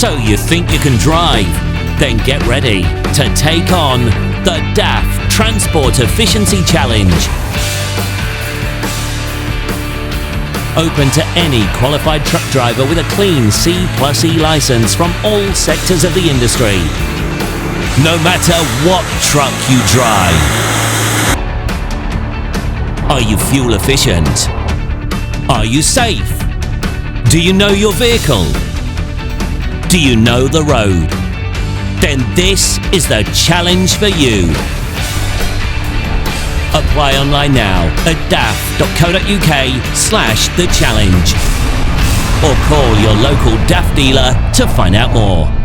So you think you can drive? Then get ready to take on the DAF Transport Efficiency Challenge. Open to any qualified truck driver with a clean C+E license from all sectors of the industry. No matter what truck you drive. Are you fuel efficient? Are you safe? Do you know your vehicle? Do you know the road? Then this is the challenge for you. Apply online now at daf.co.uk/the challenge or call your local DAF dealer to find out more.